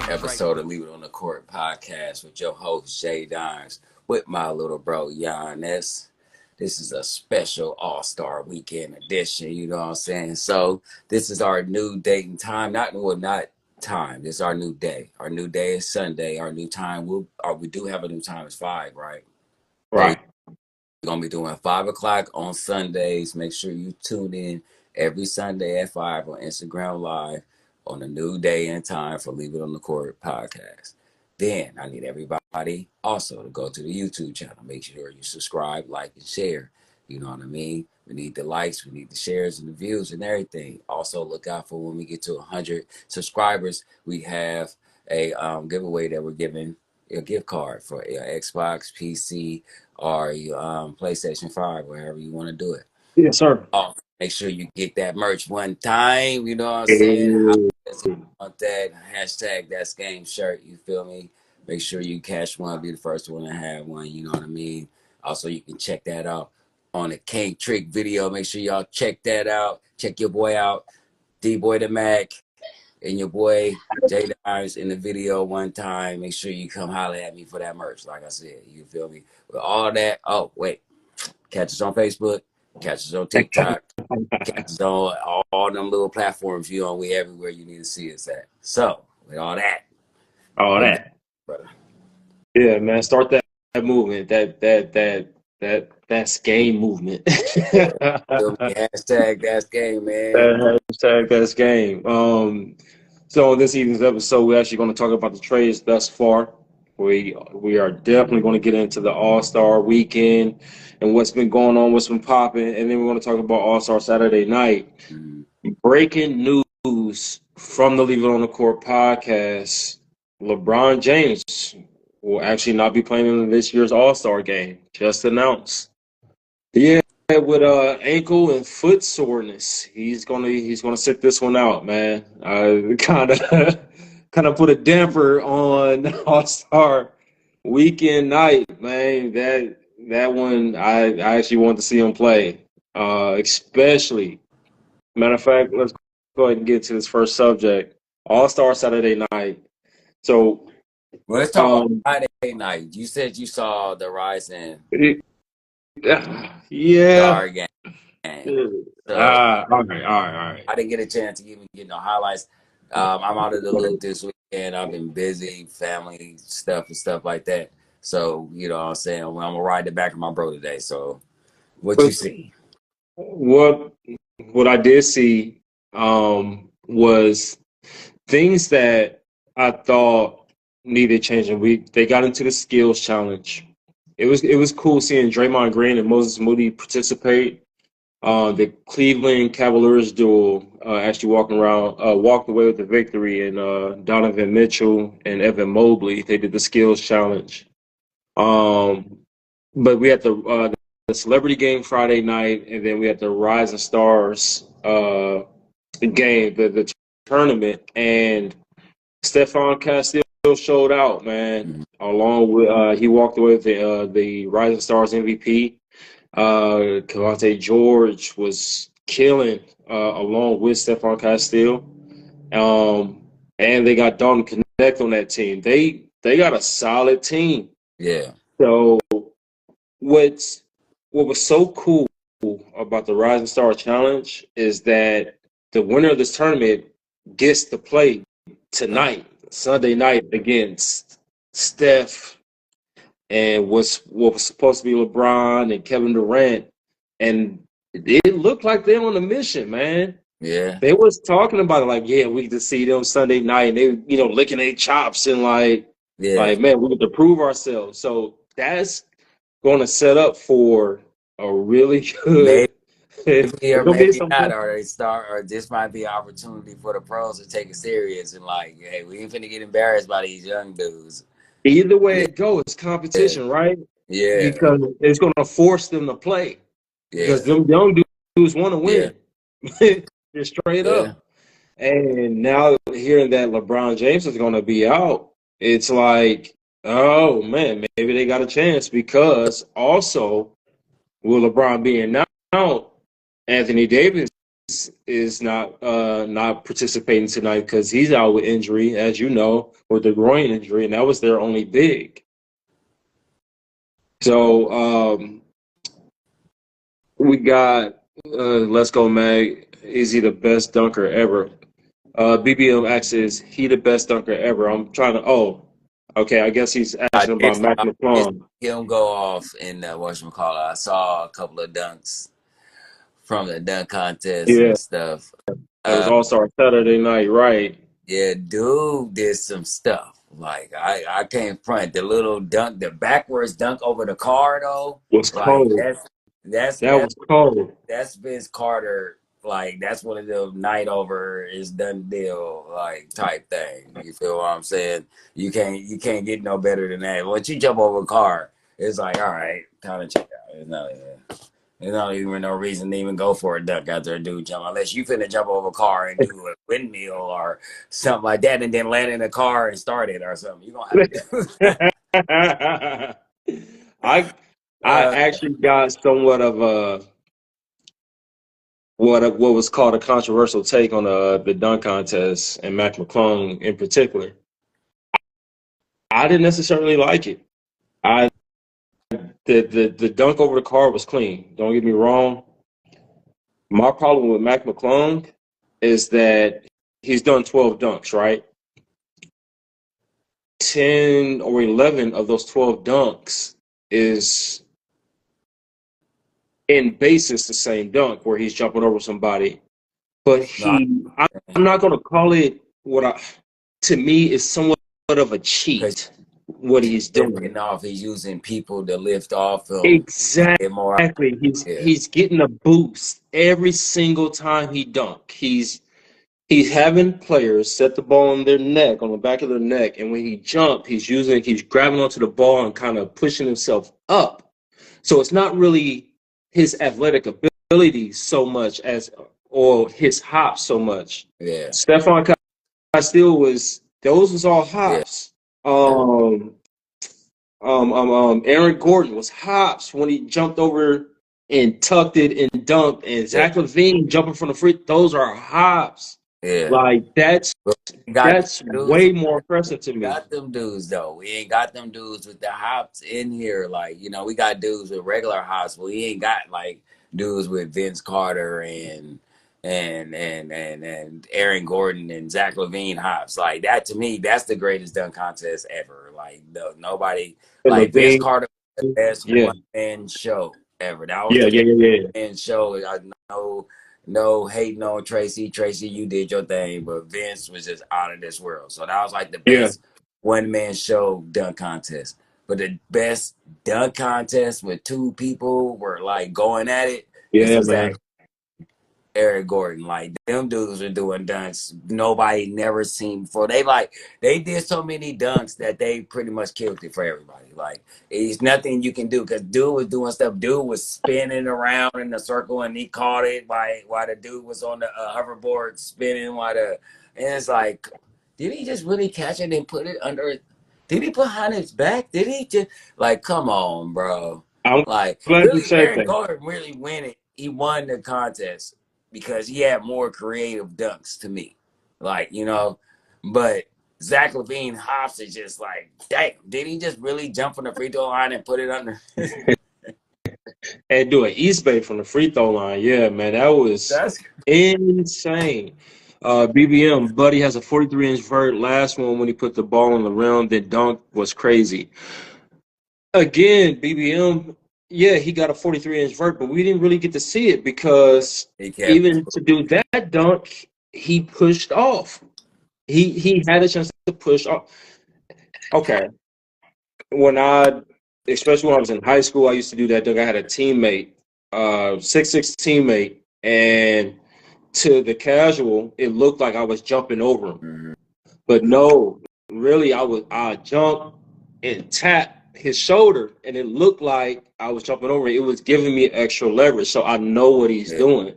episode of Leave It on the Court podcast with your host, Jay Dimes, with my little bro, Giannis. This is a special All-Star Weekend edition, you know what I'm saying? So this is our new date and time. Not time. This is our new day. Our new day is Sunday. Our new time, we do have a new time. It's 5, right? So Right. we're going to be doing 5 o'clock on Sundays. Make sure you tune in every Sunday at 5 on Instagram Live on a new day and time for Leave It on the Court podcast. Then I need everybody also to go to the YouTube channel. Make sure you subscribe, like, and share. You know what I mean? We need the likes, we need the shares and the views and everything. Also, look out for when we get to 100 subscribers. We have a giveaway that we're giving a gift card for Xbox, PC, or PlayStation 5, wherever you want to do it. Yes, sir. Make sure you get that merch one time. You know what I'm saying? Eh, Want that hashtag That's Game shirt. You feel me? Make sure you catch one. Be the first one to have one. You know what I mean? Also, you can check that out on the King Trick video. Make sure y'all check that out. Check your boy out, D-Boy the Mac, and your boy Jay Dimes in the video one time. Make sure you come holler at me for that merch. Like I said, you feel me? With all that, oh wait, catch us on Facebook, catch us on TikTok, catch us on all them little platforms you on. We everywhere you need to see us at. So with all that, all how you doing, that. brother? Yeah, man. Start that movement. That's game movement. Feel me? Hashtag That's Game, man. That hashtag that's game. So this evening's episode, we're actually going to talk about the trades thus far. We are definitely going to get into the All-Star weekend and what's been going on, what's been popping, and then we're going to talk about All-Star Saturday night. Mm-hmm. Breaking news from the Leave It on the Court podcast: LeBron James will actually not be playing in this year's All-Star game. Just announced. Yeah, with ankle and foot soreness, he's gonna sit this one out, man. Kind of kind of put a damper on All-Star weekend night, man. That one I actually want to see him play, especially. Matter of fact, let's go ahead and get to this first subject. All-Star Saturday night. So, Well, let's talk about um, Friday night. You said you saw the Rising it, yeah. Star game. So All right. I didn't get a chance to even get no highlights. I'm out of the loop this weekend. I've been busy, family stuff and stuff like that. So, you know what I'm saying? Well, I'm going to ride the back of my bro today. So, what you But see? what what I did see was things that I thought needed changing. They got into the skills challenge. It was cool seeing Draymond Green and Moses Moody participate. The Cleveland Cavaliers duel actually walked away with the victory, and Donovan Mitchell and Evan Mobley, they did the skills challenge. Um, but we had the celebrity game Friday night, and then we had the Rising Stars game, the tournament, and Stephon Castillo showed out, man. Mhm. Along with he walked away with the Rising Stars MVP. Cavante George was killing along with Stephon Castillo. And they got Dalton Connect on that team. They got a solid team. Yeah. So what's what was so cool about the Rising Star Challenge is that the winner of this tournament gets to play tonight, Sunday night, against Steph and what was supposed to be LeBron and Kevin Durant, and it looked like they're on a mission, man. Yeah. They was talking about it like, yeah, we get to see them Sunday night, and they, licking their chops and Yeah. man, we get to prove ourselves. So that's going to set up for a really Maybe good. or It's gonna be maybe some. not, or they start, or this might be an opportunity for the pros to take it serious and like, hey, we ain't finna get embarrassed by these young dudes. Either way Yeah. it goes, it's Yeah. competition, right? Yeah. Because it's going to force them to play because Yeah. them young dudes want to Yeah. win. Just straight Yeah. up. And now hearing that LeBron James is going to be out, it's like, oh man, maybe they got a chance because also with LeBron being out, Anthony Davis is not participating tonight because he's out with injury, as you know, with the groin injury, and that was their only big. So we got Let's Go Mag. Is he the best dunker ever? BBM asks, is he the best dunker ever? I'm trying to. Oh, okay. I guess he's I asking did, about Mac I did McClung. see him go off in whatchamacallit. I saw a couple of dunks from the dunk contest Yeah, and stuff. that was Uh, All Star Saturday night, right? yeah, dude did some stuff. Like I can't front the little dunk, the backwards dunk over the car though. Was Like cold. that's That that's was cold. that's Vince Carter. Like that's one of the night over is done deal like type thing. You feel what I'm saying? You can't get no better than that. Once you jump over a car, it's like all right, time to check out. There's not even no reason to even go for a dunk after a dude jump unless you finna jump over a car and do a windmill or something like that and then land in a car and start it or something. You're gonna have to do I I uh, actually got somewhat of a what was called a controversial take on the dunk contest and Mac McClung in particular. I didn't necessarily like it. I the dunk over the car was clean. Don't get me wrong. My problem with Mac McClung is that he's done 12 dunks, right? 10 or 11 of those 12 dunks is in basis the same dunk where he's jumping over somebody. But no, I'm not going to call it to me, is somewhat of a because cheat what he's doing. lifting off, he's using people to lift off him to Exactly. get more. Yeah, He's getting a boost every single time he dunk. He's having players set the ball on their neck, on the back of their neck, and when he jumps, he's grabbing onto the ball and kind of pushing himself up. So it's not really his athletic ability so much as, or his hops so much. yeah, Stephon Castile those was all yeah, hops. Um, Aaron Gordon was hops when he jumped over and tucked it and dunked, and yeah, Zach LaVine jumping from the free. Those are hops. yeah. Like But we got that's dudes. way more impressive to me. Got them dudes though. We ain't got them dudes with the hops in here. Like, we got dudes with regular hops, but we ain't got like dudes with Vince Carter and Aaron Gordon and Zach LaVine hops. Like that to me, that's the greatest dunk contest ever. Like nobody And like Vince LaVine, Carter was the best yeah, one man show ever. That was yeah, the yeah, best yeah, yeah, man show. I know no hating on Tracy. Tracy, you did your thing, but Vince was just out of this world. So that was like the yeah, best one man show dunk contest. But the best dunk contest with two people were like going at it is yeah, man. exactly Eric Gordon. Like them dudes are doing dunks nobody never seen before. They did so many dunks that they pretty much killed it for everybody. Like it's nothing you can do because dude was doing stuff. Dude was spinning around in a circle and he caught it while the dude was on the hoverboard spinning and it's like, did he just really catch it and put it under? Did he put behind his back? Did he just like come on, bro? I'm Like glad you really, said Aaron that. Gordon really win it. He won the contest because he had more creative dunks to me. Like, but Zach LaVine hops is just like, damn, did he just really jump from the free throw line and put it under? And do an East Bay from the free throw line. Yeah, man, that was That's insane. BBM, Buddy has a 43-inch vert. Last one when he put the ball on the rim, then dunk was crazy. Again, BBM, yeah, he got a 43-inch vert, but we didn't really get to see it because he kept. even to do that dunk, he pushed off. He had a chance to push off. Okay, especially when I was in high school, I used to do that dunk. I had a teammate, 6'6" teammate, and to the casual, it looked like I was jumping over him. Mhm. But no, really, I jump and tap his shoulder, and it looked like I was jumping over. It was giving me extra leverage, so I know what he's Yeah, doing.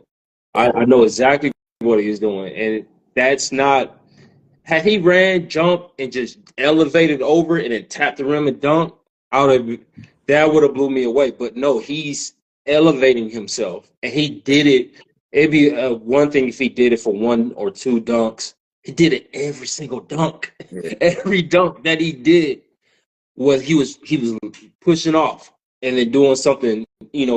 I know exactly what he's doing, and that's not. Had he ran, jumped, and just elevated over and then tapped the rim and dunked, that would have blew me away. But no, he's elevating himself, and he did it It'd be one thing if he did it for one or two dunks. He did it every single dunk. Yeah. Every dunk that he did was he was pushing off and then doing something,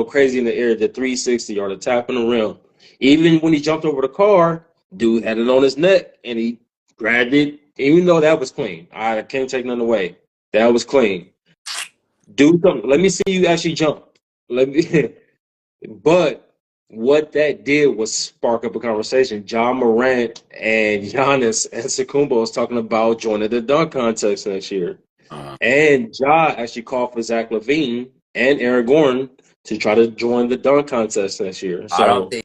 crazy in the air, the 360 or the tap in the rim. Even when he jumped over the car, dude had it on his neck and he grabbed it, even though that was clean. I can't take nothing away. That was clean. Do something. Let me see you actually jump. Let me. But what that did was spark up a conversation. John Morant and Giannis Antetokounmpo was talking about joining the dunk contest next year. Uh, And Ja actually called for Zach LaVine and Aaron Gordon to try to join the dunk contest next year. I don't So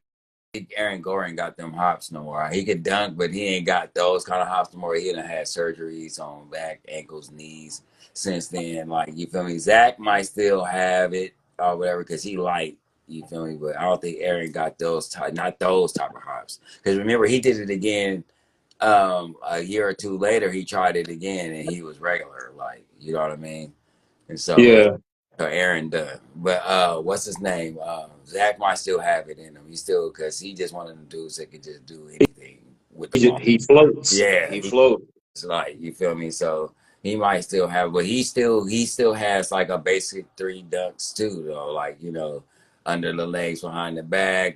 think Aaron Gordon got them hops no more. He could dunk, but he ain't got those kind of hops no more. He done had surgeries on back, ankles, knees since then. Like, you feel me? Zach might still have it or whatever because he light. You feel me? But I don't think Aaron got those type, not those type of hops. Because remember, he did it again a year or two later. He tried it again and he was regular. Like, you know what I mean? And so yeah, Aaron done. But what's his name? Zach might still have it in him. He still because he just one of them dudes that could just do anything with the ball. he floats. Yeah, He floats. it's like you feel me. So he might still have, but he still has like a basic three dunks too, though. Like under the legs, behind the back,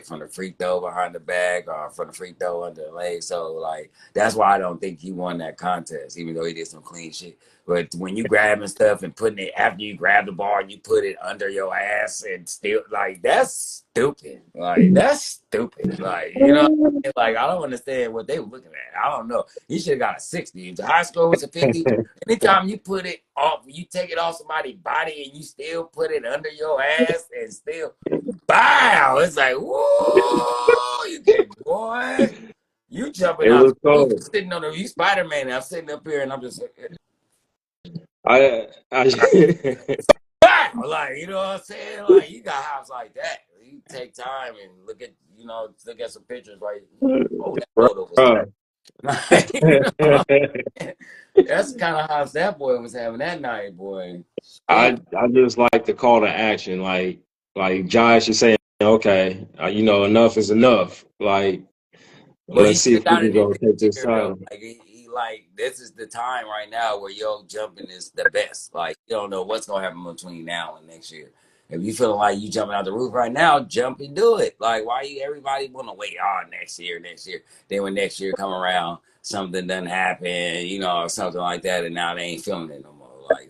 from the free throw behind the back, or from the free throw under the legs. So like that's why I don't think he won that contest, even though he did some clean shit. But when you grabbing stuff and putting it after you grab the ball, you put it under your ass and still like that's stupid. Like that's stupid. Like like I don't understand what they were looking at. I don't know. He should have got a 60. If the high score was a 50, anytime you put it off, you take it off somebody's body and you still put it under your ass and still bow. It's like, whoa, you get boy. You jumping It out was the roof, cold. sitting on the you Spider-Man. I'm sitting up here and I'm just I wow, like you know what I'm saying? Like you got house like that. You take time and look at some pictures. Like, oh, that photo was Bruh. like, that's the kind of house that boy was having that night, boy. I Stupid. I just like the call to action, like Josh is saying, okay, enough is enough. Like, But he let's see should have if we got can it in go take this this year though. title. Like he like this is the time right now where yo jumping is the best. Like you don't know what's gonna happen between now and next year. If you feeling like you jumping out the roof right now, jump and do it. Like why you everybody wanna wait on next year. Then when next year come around, something doesn't happen, or something like that, and now they ain't feeling it no more. Like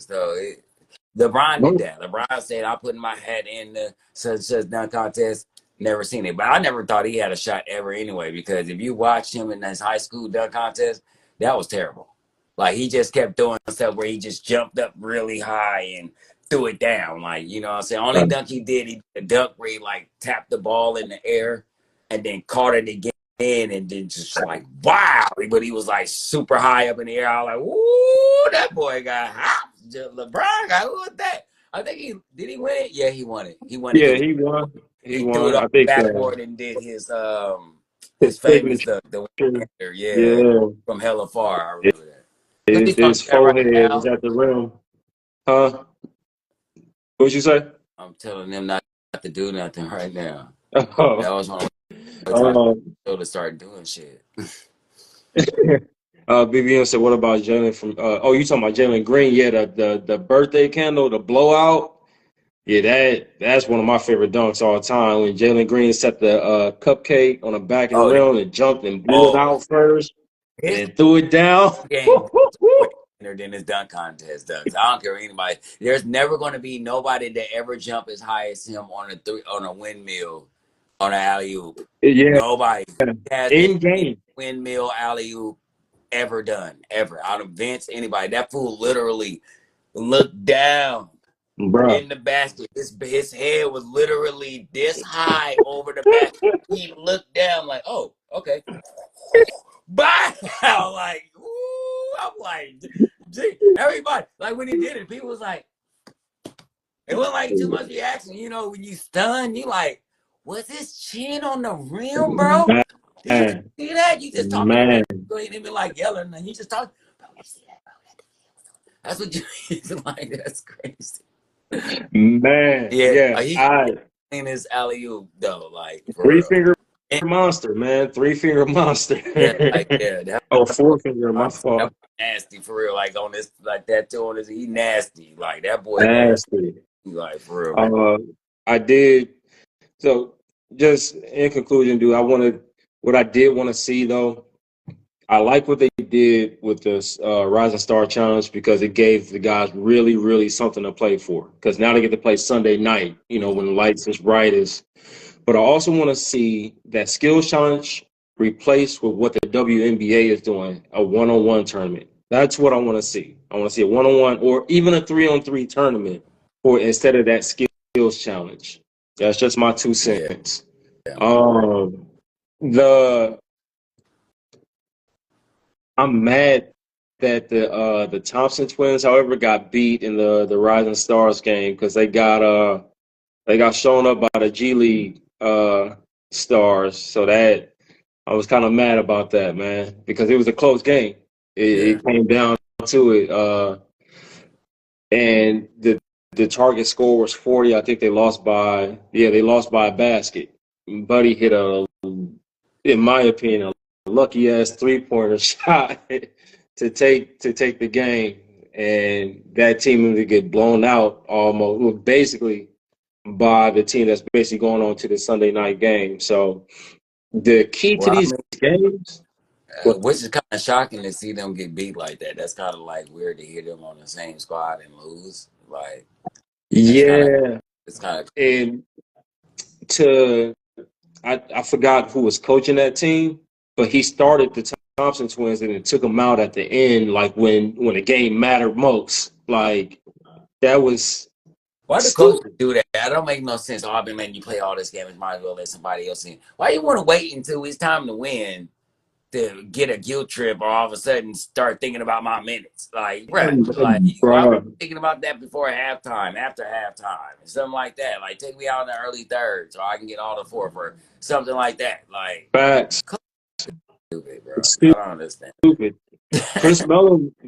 LeBron did Nope. that. LeBron said, "I'm putting my hat in the such dunk contest." Never seen it, but I never thought he had a shot ever anyway. Because if you watch him in his high school dunk contest, that was terrible. Like he just kept doing stuff where he just jumped up really high and threw it down. Like what I'm saying. Only Right. dunk he did, he did a dunk where he like tapped the ball in the air and then caught it again and then just like wow. But he was like super high up in the air. I was like, "Ooh, that boy got hot." LeBron got who was that? I think he did. He win it? Yeah, he won it. He won it Yeah, because he won. He he threw it won. off I the think backboard and did his his famous signature. the one-hander, yeah, Yeah, from hella far. I his, remember that. Because he's on his that right forehead was now. at the rim. Huh? What'd you say? I'm telling them not to do nothing right now. That Oh, was one of the times um, to start doing shit. BBM said, "What about Jalen from? Oh, you talking about Jalen Green? Yeah, the birthday candle, the blowout. Yeah, that's one of my favorite dunks all time. When Jalen Green set the cupcake on the back of the Oh, rim and jumped and blew it oh, out first, and his then threw it down. game way better than his dunk contest does. I don't care anybody. There's never going to be nobody that ever jump as high as him on a windmill on an alley oop. Yeah, Nobody has the in game, windmill alley oop ever done, ever. Out of Vince, anybody. That fool literally looked down bro. in the basket. His head was literally this high over the basket. He looked down like, oh, okay. Bye. Like, ooh, I'm like, gee, everybody, like when he did it, people was like, it wasn't like too much reaction. When you stunned, you like, was his chin on the rim, bro? Did you Man, see that? You just talking to man, people, you didn't be like yelling, and you just talking, bro, you see that, bro? That's what you like. That's crazy. man. Yeah, Yeah, he I cleanest alley oop though, like for Three real. finger And, monster, man. Three finger monster. yeah, like yeah, that Oh, four finger, my monster, that fault. boy nasty for real. Like on this, like that too on this, he nasty. Like that boy nasty. Nasty. Like for real. Uh, I did. So, just in conclusion, dude, what I did want to see though. I like what they did with this Rising Star Challenge because it gave the guys really, really something to play for. Because now they get to play Sunday night, when the lights is brightest. But I also want to see that skills challenge replaced with what the WNBA is doing, a one-on-one tournament. That's what I want to see. I want to see a one-on-one or even a three-on-three tournament, or instead of that skills challenge. That's just my 2 cents. Yeah. Um, the I'm mad that the Thompson twins, however, got beat in the Rising Stars game because they got shown up by the G League stars. So that I was kind of mad about that, man, because it was a close game. Yeah. It came down to it, and the target score was 40. I think they lost by a basket. Buddy hit in my opinion, a lucky ass 3-pointer shot to take the game, and that team would get blown out almost, well, basically by the team that's basically going on to the Sunday night game. So the key to Well, I these mean, games, well, which is kind of shocking to see them get beat like that. That's kind of like weird to hear them on the same squad and lose. Like that's kind of yeah, it's kind of and to I forgot who was coaching that team, but he started the Thompson twins and it took them out at the end, like when the game mattered most. Like that was why the coach stupid. do that? That don't make no sense. Oh, I've been letting you play all this game. Might as well let somebody else in. Why you want to wait until it's time to win to get a guilt trip, or all of a sudden start thinking about my minutes? Like, right? Like, why were you Bruh, thinking about that before halftime, after halftime, and something like that? Like, take me out in the early third so I can get all the fourth or something like that. Like, facts. stupid, bro. It's I don't understand. stupid.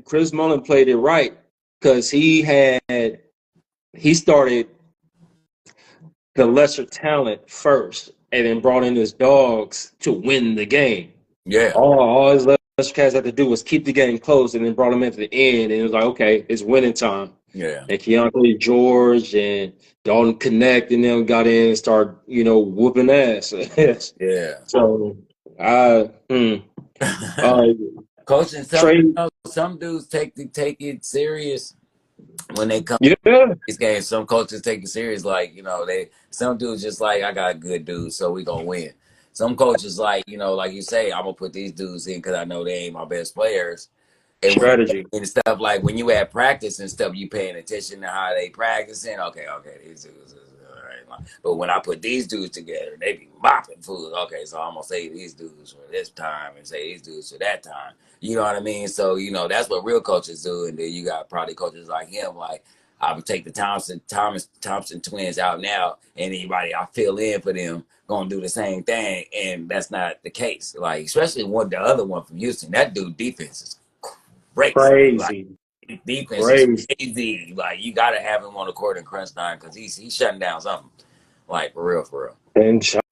Chris Mullen played it right because he started the lesser talent first and then brought in his dogs to win the game. Yeah, All his lesser cats had to do was keep the game close and then brought him into the end, and it was like, okay, it's winning time. yeah, And Keontae George and Dalton Connect and them got in and started, whooping ass. yeah. So I uh Coaching some, Trey, some dudes take it serious when they come yeah, these games. Some coaches take it serious, like some dudes just like I got good dudes, so we gonna win. Some coaches like like you say, I'm gonna put these dudes in because I know they ain't my best players. And when strategy. and stuff like when you at practice and stuff, you paying attention to how they practicing. Okay, these dudes is all right. But when I put these dudes together, they be mopping fools. Okay, so I'm gonna say these dudes for this time and say these dudes for that time. You know what I mean? So that's what real coaches do. And then you got probably coaches like him, like I would take the Thompson twins out now, and anybody I fill in for them gonna do the same thing, and that's not the case. Like especially the other one from Houston, that dude defense is crazy. Like Crazy. defense is Crazy. crazy. Like you got to have him on the court in crunch time because he's shutting down something. Like for real, for real. And shout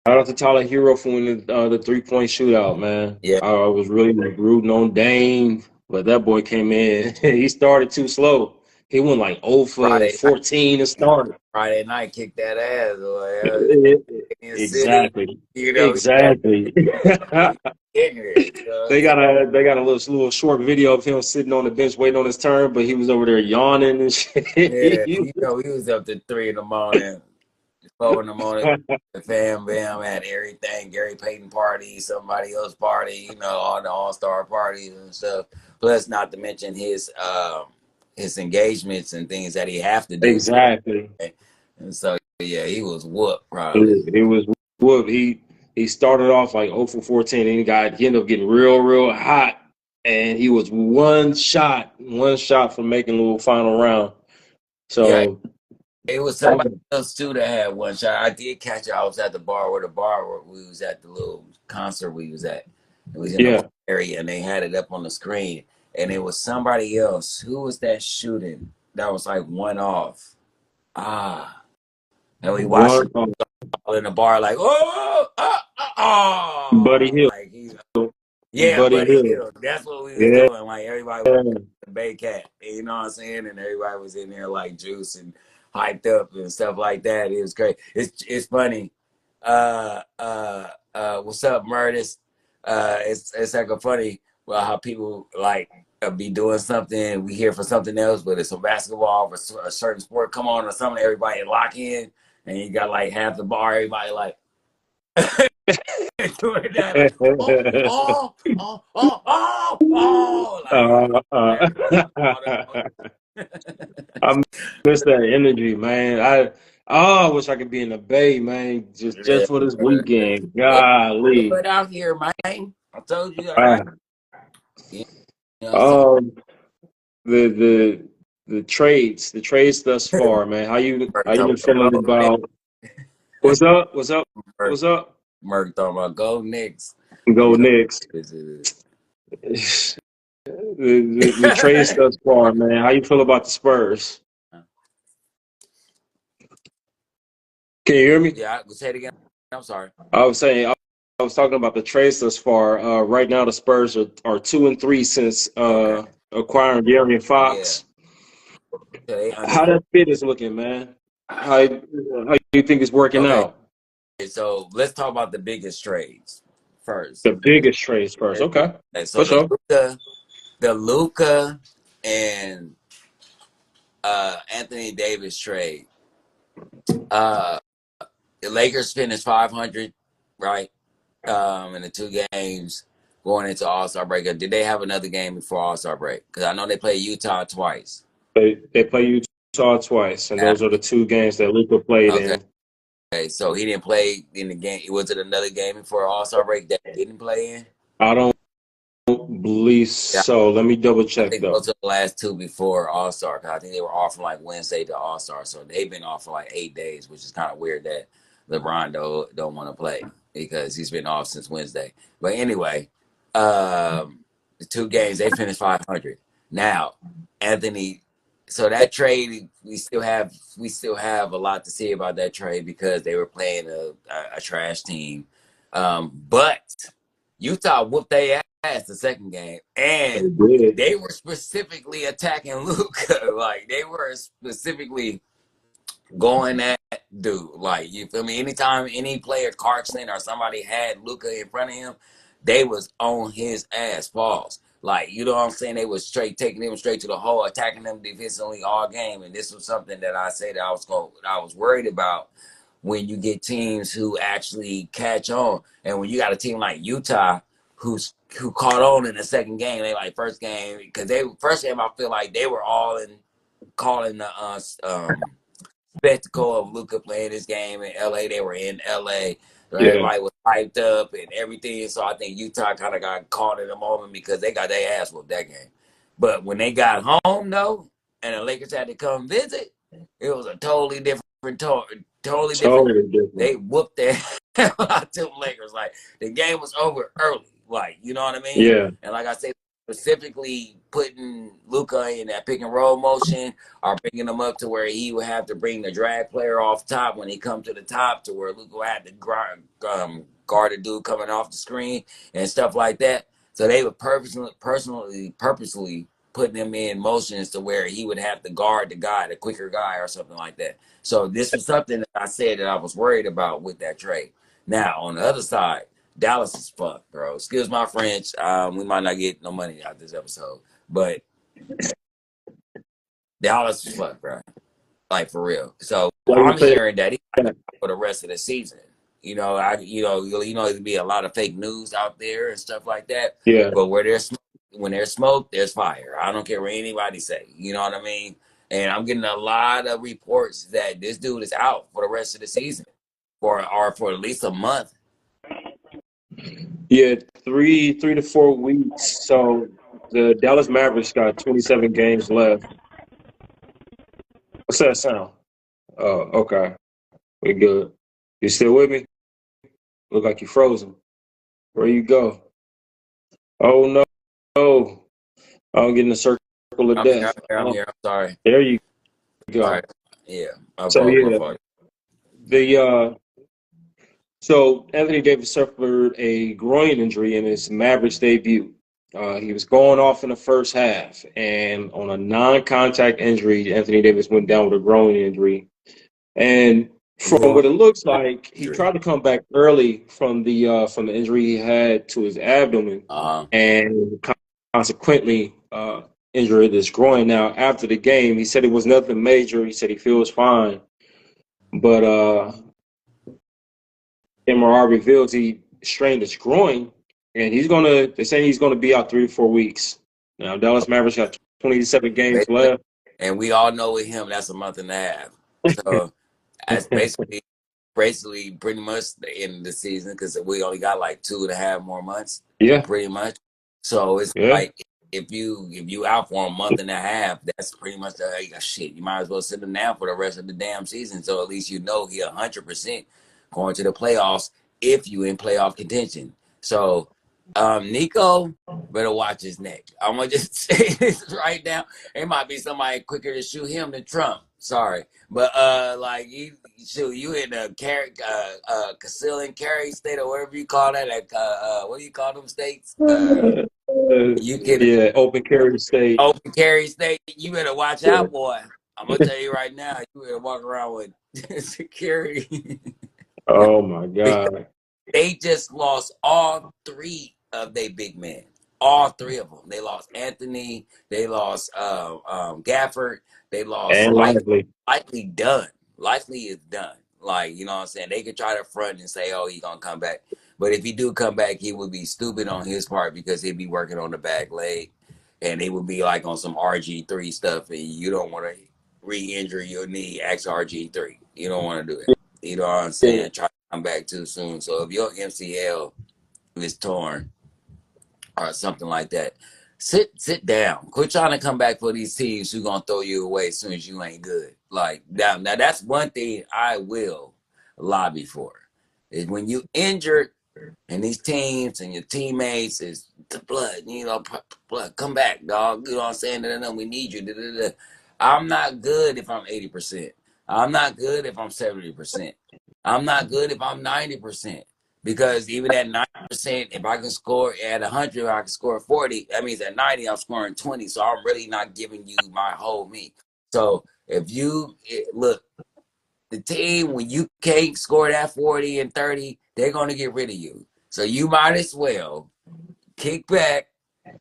out to Tyler Hero for winning the 3-point shootout, man. Yeah, I was really rooting on Dame, but that boy came in. He started too slow. He went like 0 for Friday night, 14 and started. Friday night kicked that ass. In City, Exactly. he Exactly. ignorant. They got a little short video of him sitting on the bench waiting on his turn, but he was over there yawning and shit. Yeah, he was up to 3 in the morning, 4 in the morning. The fam bam had everything. Gary Payton party, somebody else party, all the all-star parties and stuff. Plus, not to mention his engagements and things that he have to do throughout. Exactly. And so yeah, he was whooped probably. It was whoop. He started off like 0 for 14, and he ended up getting real hot, and he was one shot from making the final round. Yeah, So it was somebody else too that had one shot. I did catch it. I was at the bar where we was at the little concert we was at. It was in the yeah, bar area and they had it up on the screen. And it was somebody else. Who was that shooting? That was like one off. Ah, and we watched One, him all in the bar like, Buddy Hill. like he's yeah, Buddy Buddy Hill. Hill. That's what we was Yeah. doing. Like everybody was the Bay Cat, you know what I'm saying? And everybody was in there like juice and hyped up and stuff like that. It was great. It's funny. What's up, Murtis? It's like a funny how people like be doing something. We hear for something else, but it's a basketball or a certain sport come on or something. Everybody lock in, and you got like half the bar. Everybody like doing that, like I miss that energy, man. I wish I could be in the Bay, man, just for this weekend. Golly. But out here, man, I told you, I Uh, you know, so um, the trades thus far, man. How you been feeling about? What's up? What's up? What's up? Merc talking about go Knicks. Go You know, Knicks. The trades thus far, man. How you feel about the Spurs? Can you hear me? Yeah, say it again. I'm sorry. I was saying I was talking about the trades thus far. Right now, the Spurs are 2-3 since acquiring De'Aaron Fox. Yeah. How that fit is looking, man? How you think it's working out? So let's talk about the biggest trades first. The biggest trades first. Okay. So For sure. the Luka and Anthony Davis trade. The Lakers finished 500, right? In the 2 games going into All-Star break. Did they have another game before All-Star break? Because I know they played Utah twice. They play Utah twice, and those are the 2 games that Luka played in. Okay, so he didn't play in the game. Was it another game before All-Star break that he didn't play in? I don't believe so. Let me double check, I think though. those are the last 2 before All-Star. Cause I think they were off from like Wednesday to All-Star. So they've been off for like 8 days, which is kind of weird that LeBron don't want to play because he's been off since Wednesday. But anyway, the 2 games, they finished 500. Now, Anthony, so that trade, we still have a lot to say about that trade because they were playing a trash team. But Utah whooped their ass the second game, and they were specifically attacking Luka. Like they were specifically going at dude. Like you feel me? Anytime any player, Clarkson or somebody had Luka in front of him, they was on his ass. Pause. Like you know what I'm saying? They was taking him straight to the hole, attacking them defensively all game. And this was something that I said I was worried about when you get teams who actually catch on, and when you got a team like Utah who caught on in the second game. They like first game because first game I feel like they were all in calling the spectacle of Luka playing this game in LA. They were in LA. So everybody was hyped up and everything. So I think Utah kind of got caught in the moment because they got their ass whooped that game. But when they got home though, and the Lakers had to come visit, it was a totally different totally different. They whooped their hell out to the Lakers. Like the game was over early. Like, you know what I mean? Yeah. And like I said, specifically putting Luka in that pick and roll motion or bringing him up to where he would have to bring the drag player off top when he come to the top to where Luka had to guard a dude coming off the screen and stuff like that. So they would purposely putting him in motions to where he would have to guard the quicker guy or something like that. So this was something that I said that I was worried about with that trade. Now, on the other side, Dallas is fucked, bro. Excuse my French. We might not get no money out this episode, but Dallas is fucked, bro. Like for real. So I'm hearing that he's for the rest of the season. You know, there'd be a lot of fake news out there and stuff like that. Yeah. But when there's smoke, there's fire. I don't care what anybody say. You know what I mean? And I'm getting a lot of reports that this dude is out for the rest of the season, for at least a month. Yeah, 3 to 4 weeks. So the Dallas Mavericks got 27 games left. What's that sound? Oh, okay. We good. You still with me? Look like you frozen. Where you go? Oh no. Oh, I'm getting a circle of death. I'm here. I'm sorry. There you go. Right. Yeah. So yeah. The So Anthony Davis suffered a groin injury in his Mavericks debut. He was going off in the first half, and on a non-contact injury, Anthony Davis went down with a groin injury. And from what Groin it looks like, he injury. tried to come back early from the injury he had to his abdomen, Uh-huh. and consequently injured his groin. Now, after the game, he said it was nothing major. He said he feels fine, but MRI reveals he strained his groin, and they're saying he's gonna be out 3 to 4 weeks. Now Dallas Mavericks got 27 games Basically, left. and we all know with him that's a month and a half. So that's basically pretty much the end of the season because we only got like 2.5 more months, Yeah, pretty much. So it's yeah. like if you out for a month and a half, that's pretty much the shit. You might as well sit him down for the rest of the damn season. So at least you know he 100% going to the playoffs if you in playoff contention. So Nico better watch his neck. I'm gonna just say this right now. It might be somebody quicker to shoot him than Trump. Sorry. But like you in the Cassillian Carry state or whatever you call that. What do you call them states? You can Yeah, open carry state. open carry state. You better watch out, boy. I'm gonna tell you right now. You better walk around with security Oh my because God. they just lost all three of their big men. All three of them. They lost Anthony. They lost Gafford. They lost And lively. likely done. Likely is done. Like, you know what I'm saying? They could try to front and say, oh, he's going to come back. But if he do come back, he would be stupid on his part because he'd be working on the back leg. And he would be like on some RG3 stuff. And you don't want to re-injure your knee, ask RG3. You don't want to do it. You know what I'm Yeah. saying? Try to come back too soon. So if your MCL is torn or something like that, sit down. Quit trying to come back for these teams who gonna throw you away as soon as you ain't good. Like now that's one thing I will lobby for is when you injured and these teams and your teammates is the blood, blood, come back, dog. You know what I'm saying? No, we need you. Da, da, da. I'm not good if I'm 80%. I'm not good if I'm 70%. I'm not good if I'm 90%. Because even at 90%, if I can score at 100, I can score 40. That means at 90, I'm scoring 20. So I'm really not giving you my whole me. So if you look, the team, when you can't score that 40 and 30, they're going to get rid of you. So you might as well kick back,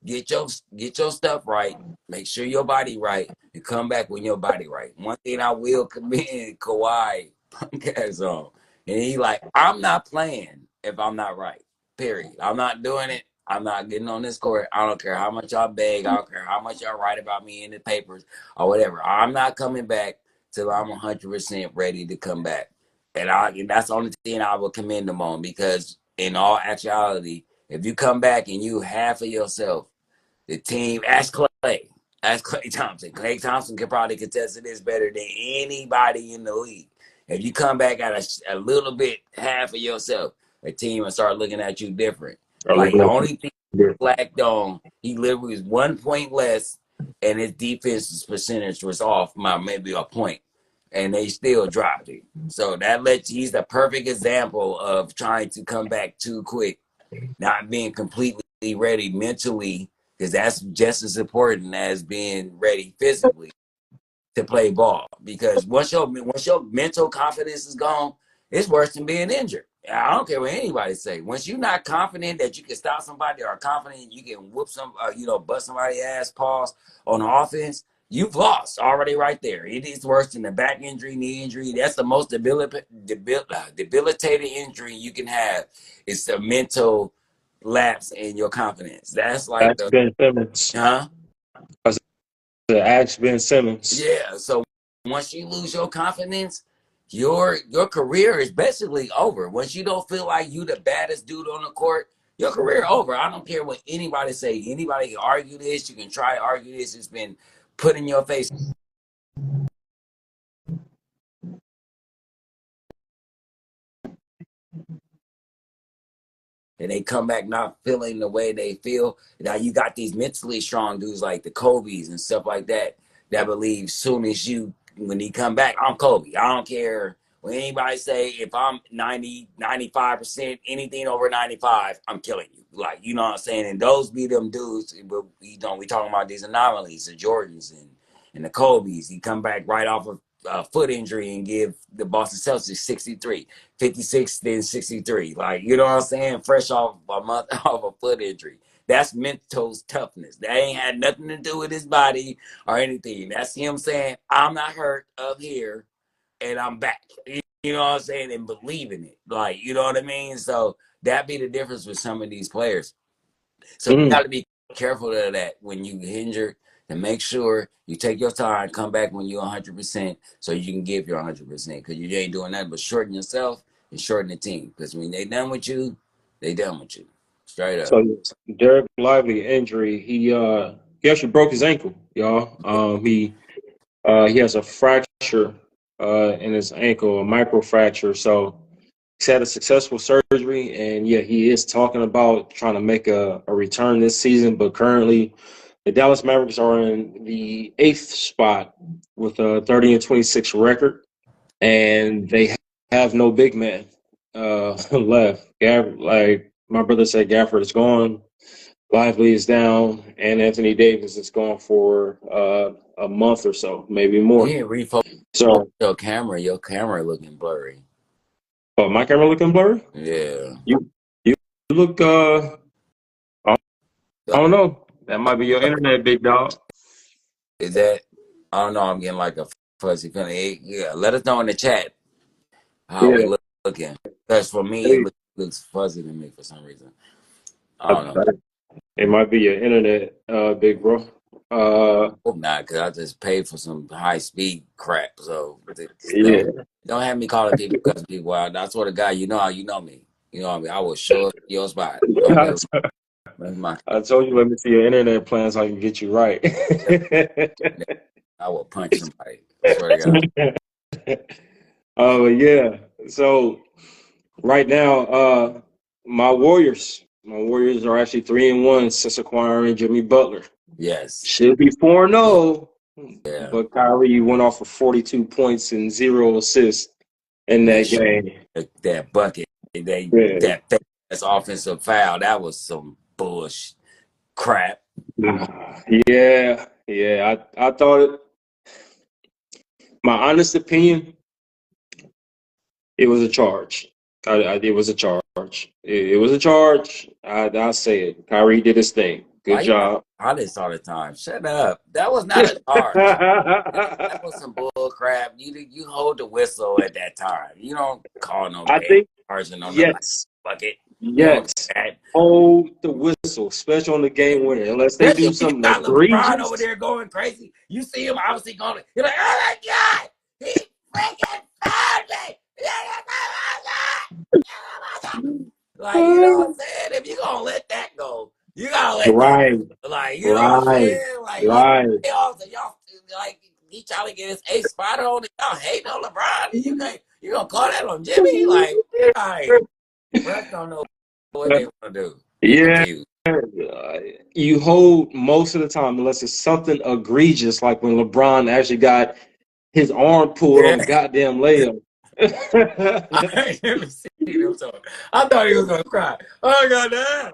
get your stuff right, make sure your body right, and come back when your body right. One thing I will commend Kawhi on, and he like, I'm not playing if I'm not right. Period. I'm not doing it. I'm not getting on this court. I don't care how much y'all beg. I don't care how much y'all write about me in the papers or whatever. I'm not coming back till I'm 100% ready to come back. And that's the only thing I will commend them on because in all actuality, if you come back and you half of yourself, the team, ask Klay Thompson. Klay Thompson can probably contest this better than anybody in the league. If you come back at a little bit half of yourself, the team will start looking at you different. I'm Like the looking at only thing you. blacked on, he literally was 1 point less, and his defense percentage was off by maybe a point, and they still dropped it. So that lets he's the perfect example of trying to come back too quick, not being completely ready mentally, because that's just as important as being ready physically to play ball. Because once your mental confidence is gone, it's worse than being injured. I don't care what anybody say. Once you're not confident that you can stop somebody or confident you can whoop bust somebody's ass, pause on offense, you've lost already right there. It is worse than the back injury, knee injury. That's the most debilitating injury you can have. It's the mental lapse in your confidence. That's like Ask the, Ben Simmons. huh? I said, ask Ben Simmons. Yeah. So once you lose your confidence, your career is basically over. Once you don't feel like you the baddest dude on the court, your career over. I don't care what anybody say. Anybody can argue this. You can try to argue this. It's been put in your face. And they come back not feeling the way they feel. Now you got these mentally strong dudes like the Kobe's and stuff like that that believe soon as when he come back, I'm Kobe. I don't care when anybody say if I'm 90, 95%, anything over 95, I'm killing you. Like, you know what I'm saying? And those be them dudes, but we talking about these anomalies, the Jordans and the Kobe's. He come back right off of foot injury and give the Boston Celtics 63, 56, then 63. Like, you know what I'm saying? Fresh off a month off a foot injury. That's mental toughness. That ain't had nothing to do with his body or anything. That's him saying, I'm not hurt up here and I'm back. You know what I'm saying? And believing it. Like, you know what I mean? So that be the difference with some of these players. So you got to be careful of that when you injured, to make sure you take your time, come back when you're 100%, so you can give your 100%. Because you ain't doing nothing but shorten yourself and shorten the team. Because when they done with you, they done with you. Straight up. So Derek Lively injury, he actually broke his ankle, y'all. He has a fracture in his ankle, a microfracture. So he's had a successful surgery, and yeah, he is talking about trying to make a return this season. But currently, the Dallas Mavericks are in the 8th spot with a 30-26 record, and they have no big man left. Like my brother said, Gafford is gone. Lively is down, and Anthony Davis is gone for a month or so, maybe more. You didn't refocus So, your camera. Your camera looking blurry. oh, my camera looking blurry? Yeah. You look, I don't know. That might be your internet, big dog. Is that, I don't know, I'm getting like a fuzzy feeling. Yeah, let us know in the chat how we Yeah. looking. Because for me, Hey, looks fuzzy to me for some reason. I I- don't know. it might be your internet, big bro. Hope not, because I just paid for some high speed crap. So Yeah. don't have me calling people because people out. I swear to God, you know how you know me. You know what I mean? I will show up your spot. Don't play with my I told you, let me see your internet plan so I can get you right. I will punch somebody. I swear to God. Oh, yeah. So right now, my Warriors are actually 3-1 since acquiring Jimmy Butler. Yes. Should be 4-0, Yeah. but Kyrie went off for 42 points and 0 assists in that game. That bucket, Yeah. that famous offensive foul, that was some bullshit crap. Yeah, I thought my honest opinion, it was a charge. It was a charge. It was a charge. I say it. Kyrie did his thing. Good Why you job. honest all the time? Shut up. That was not a charge. That was some bull crap. You hold the whistle at that time. You don't call no I damn think charging on the yes, bucket. You don't yes. do that. Hold the whistle, especially on the game winner, unless they Especially do when you something got LeBron over egregious. there going crazy. You see him obviously going, you're like, oh my God, he freaking fouled me. Like, you know what I'm saying? If you're going to let that go, you got to let that Right, go. Like, you know what I'm right, saying? Like, look, right. y'all, like, he trying to get his ace spot on, and y'all hating on LeBron, and you going to call that on Jimmy? Like, all right, refs don't know what they want to do. They Yeah, confused. you hold most of the time, unless it's something egregious, like when LeBron actually got his arm pulled on the Yeah. goddamn layup. I ain't never seen him so. I thought he was gonna cry. Oh god damn!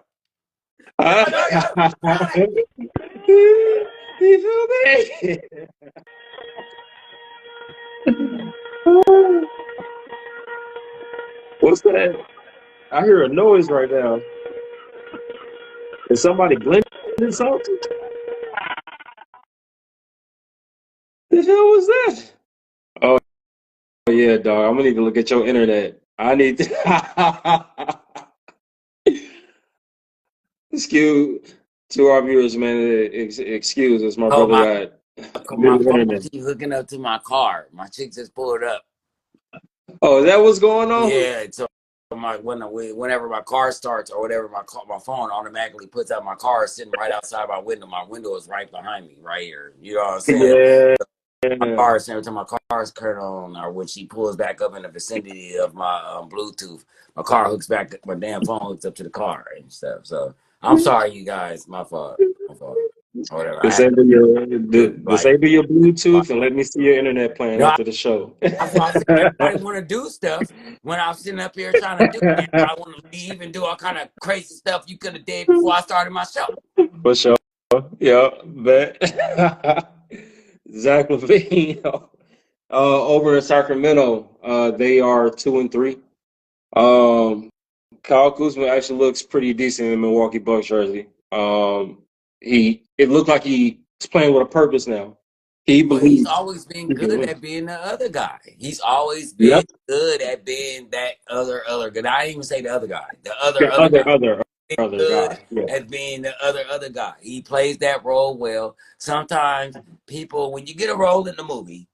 God damn! You feel me? What's that? I hear a noise right now. Is somebody blending something? The hell was that? Oh yeah, dog. I'm gonna need to look at your internet. I need to excuse to our viewers, man. Excuse us, my Oh brother my! got My good phone internet. keep hooking up to my car. My chick just pulled up. Oh, is that what's going on? Yeah, so whenever my car starts or whatever, my phone automatically puts out my car is sitting right outside my window. My window is right behind me, right here. You know what I'm saying? Yeah. My car is every time my car is turned on, or when she pulls back up in the vicinity of my Bluetooth, my car hooks back. My damn phone hooks up to the car and stuff. So I'm sorry, you guys. My fault. My fault. or whatever. I had Disable your to like, disable your Bluetooth and let me see your internet plan you know, after the show. that's why I said everybody want to do stuff when I'm sitting up here trying to do it. I want to leave and do all kind of crazy stuff you could have did before I started my show. For sure. Yeah, bet. Zach Levine over in Sacramento, they are 2-3. Kyle Kuzma actually looks pretty decent in Milwaukee Bucks jersey. It looked like he was playing with a purpose now. He Well, he's believes always been he can good win. at being the other guy. He's always been Yep. good at being that other guy. I didn't even say the other guy. The The other guy. other Good guy. Yeah. at being the other guy. He plays that role well. Sometimes people, when you get a role in the movie,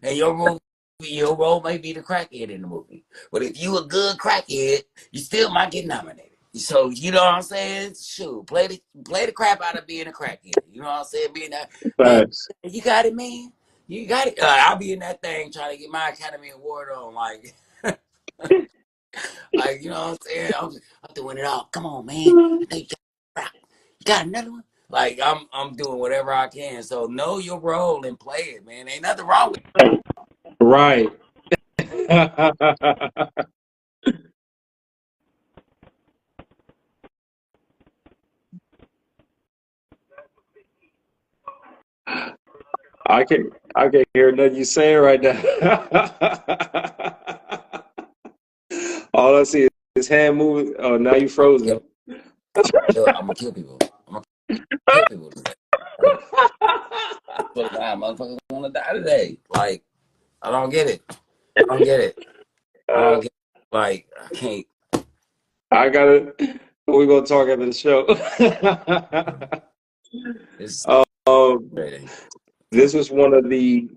and your role may be the crackhead in the movie, but if you a good crackhead, you still might get nominated. So you know what I'm saying? Shoot, play the crap out of being a crackhead. You know what I'm saying? Being that man, Facts. you got it, man. You got it. I'll be in that thing trying to get my Academy Award on, like, like you know what I'm saying? I'm doing it all. Come on, man. I know you got another one. Like I'm doing whatever I can. So know your role and play it, man. Ain't nothing wrong with Right. I can hear nothing you saying right now. All I see is his hand moving. Oh, now you it. frozen. I'm gonna kill people. I'm gonna kill people today. Like, I swear to God, motherfuckers wanna die today. Like, I don't get it. I don't get it. I don't get it. Like, I can't. I gotta. We're gonna talk after the show. It's um, frustrating. this was one of the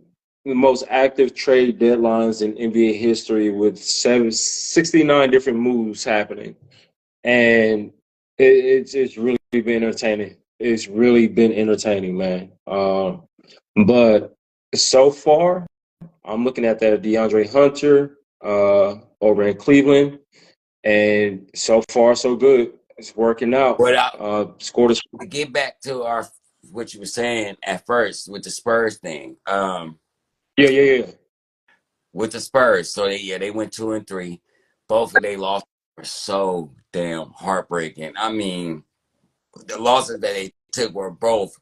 most active trade deadlines in NBA history, with 69 different moves happening, and it's really been entertaining. It's really been entertaining, man. But so far, I'm looking at that DeAndre Hunter over in Cleveland, and so far so good. It's working out. But Scored a to get back to what you were saying at first with the Spurs thing. yeah. With the Spurs, so they went 2-3. Both of they losses were so damn heartbreaking. I mean, the losses that they took were both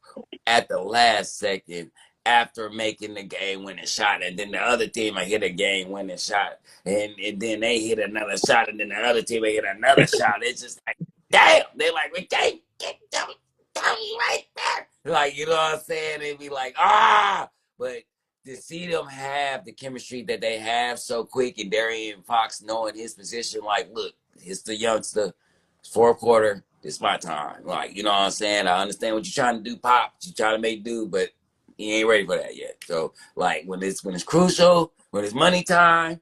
at the last second after making the game winning shot, and then the other team I hit a game winning shot, and then they hit another shot, and then the other team hit another shot. It's just like, damn, they're like, we can't get them right there. Like, you know what I'm saying? They'd be like, but to see them have the chemistry that they have so quick, and Darian Fox knowing his position, like, look, it's the youngster, fourth quarter, it's my time. Like, you know what I'm saying? I understand what you're trying to do, Pop. You're trying to make do, but he ain't ready for that yet. So, like, when it's crucial, when it's money time,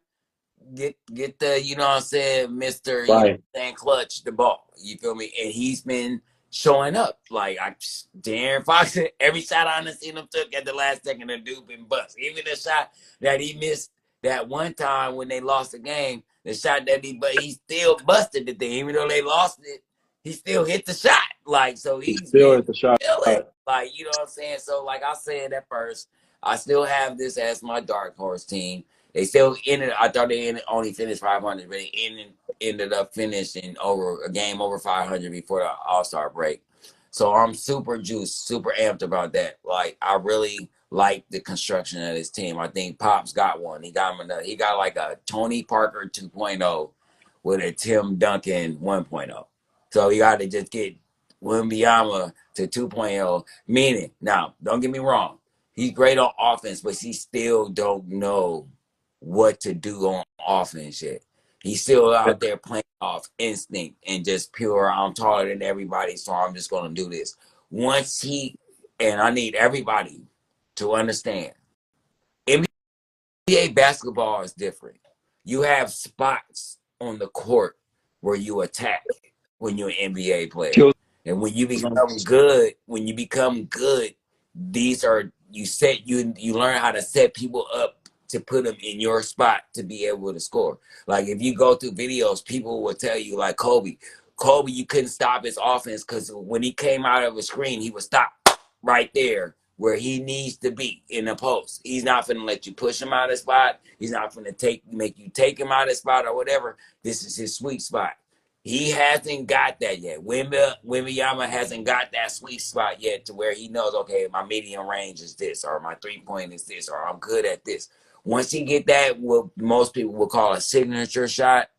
get the, you know what I'm saying, Mr. You know Right. what I'm saying, clutch the ball. You feel me? And he's been showing up. Like, Darren Fox, every shot I done seen him took at the last second, the dude been bust. Even the shot that he missed that one time when they lost the game, the shot that but he still busted the thing. Even though they lost it, he still hit the shot. Like, so He's he's still been at the shot. killing. Like, you know what I'm saying? So, like I said at first, I still have this as my dark horse team. They still ended. I thought they only finished 500, but they ended up finishing over a game over 500 before the All-Star break. So I'm super juiced, super amped about that. Like, I really like the construction of this team. I think Pop's got one. He got like a Tony Parker 2.0 with a Tim Duncan 1.0. So you got to just get Wembanyama to 2.0. Meaning, now don't get me wrong, he's great on offense, but he still don't know what to do on offense yet. He's still out there playing off instinct and just pure, I'm taller than everybody, so I'm just going to do this. And I need everybody to understand, NBA basketball is different. You have spots on the court where you attack when you're an NBA player. Kill And when you become zones. good, you learn how to set people up to put them in your spot to be able to score. Like, if you go through videos, people will tell you, like Kobe, you couldn't stop his offense because when he came out of a screen, he would stop. right there where he needs to be in the post. He's not finna let you push him out of the spot. He's not finna make you take him out of the spot or whatever. This is his sweet spot. He hasn't got that yet. Wembanyama hasn't got that sweet spot yet to where he knows, okay, my medium range is this, or my 3-point is this, or I'm good at this. Once he get that, what most people will call a signature shot,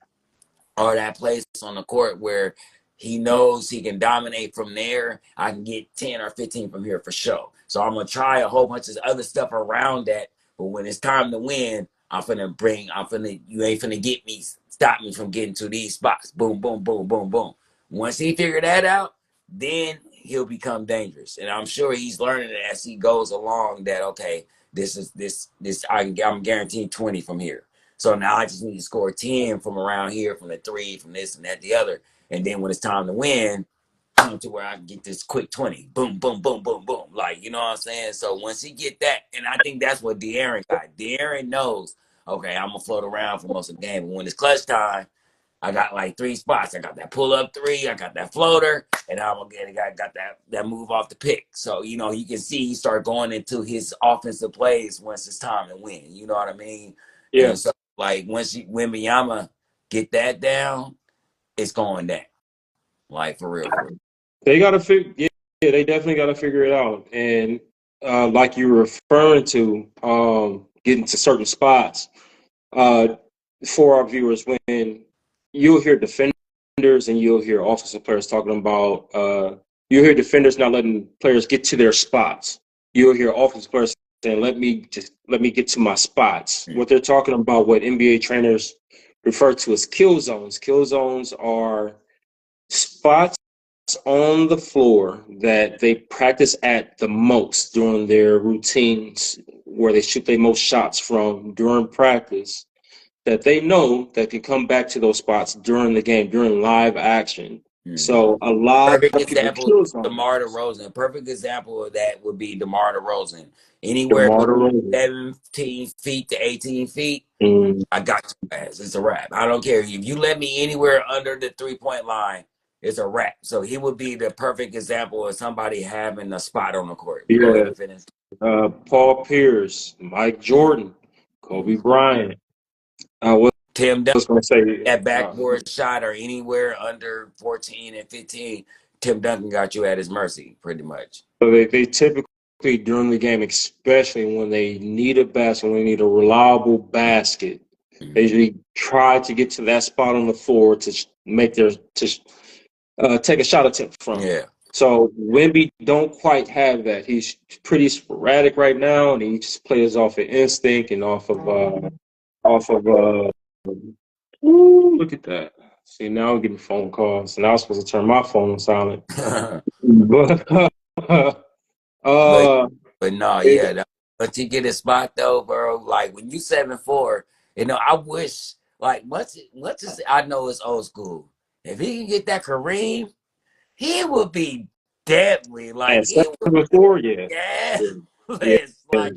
or that place on the court where he knows he can dominate from there, I can get 10 or 15 from here for sure. So I'm going to try a whole bunch of other stuff around that. But when it's time to win, you ain't finna stop me from getting to these spots. Boom, boom, boom, boom, boom. Once he figure that out, then he'll become dangerous. And I'm sure he's learning it as he goes along that, okay, I'm guaranteed 20 from here. So now I just need to score 10 from around here, from the three, from this and that, the other. And then when it's time to win, to where I can get this quick 20. Boom, boom, boom, boom, boom. Like, you know what I'm saying? So once he get that, and I think that's what De'Aaron got. De'Aaron knows, okay, I'm going to float around for most of the game. But when it's clutch time, I got like 3 spots. I got that pull-up 3, I got that floater, and I got that move off the pick. So, you know, you can see he start going into his offensive plays once it's time to win. You know what I mean? Yeah. And so, like, when Wembanyama get that down, it's going down. Like, for real, for real. They got to figure. Yeah, they definitely got to figure it out. And like you were referring to, getting to certain spots. For our viewers, when you'll hear defenders and you'll hear offensive players talking about, you'll hear defenders not letting players get to their spots. You'll hear offensive players saying, "Let me get to my spots." What they're talking about, what NBA trainers refer to as kill zones. Kill zones are spots on the floor that they practice at the most during their routines, where they shoot their most shots from during practice, that they know that can come back to those spots during the game, during live action. Mm-hmm. So a lot Perfect of people example, kill zones. DeMar DeRozan. Perfect example of that would be DeMar DeRozan. Anywhere DeMar from DeRozan. 17 feet to 18 feet, I got your ass. It's a wrap. I don't care. If you let me anywhere under the 3-point line, it's a wrap. So he would be the perfect example of somebody having a spot on the court. Go ahead Yeah. and finish. Paul Pierce, Mike Jordan, Kobe Bryant. What Tim I was Duncan, going to say, that backboard shot or anywhere under 14 and 15, Tim Duncan got you at his mercy, pretty much. so they typically during the game, especially when they need a basket, when they need a reliable basket, they usually try to get to that spot on the floor to make take a shot attempt from. Yeah. So Wemby don't quite have that. He's pretty sporadic right now, and he just plays off of instinct and off of ooh, look at that. See, now I'm getting phone calls, and I was supposed to turn my phone on silent. But but no, yeah. But you get a spot though, bro. Like when you 7'4", I wish like much as I know it's old school. If he can get that Kareem, he would be deadly. Like and he would 7'4", yeah. yeah. Yeah, Like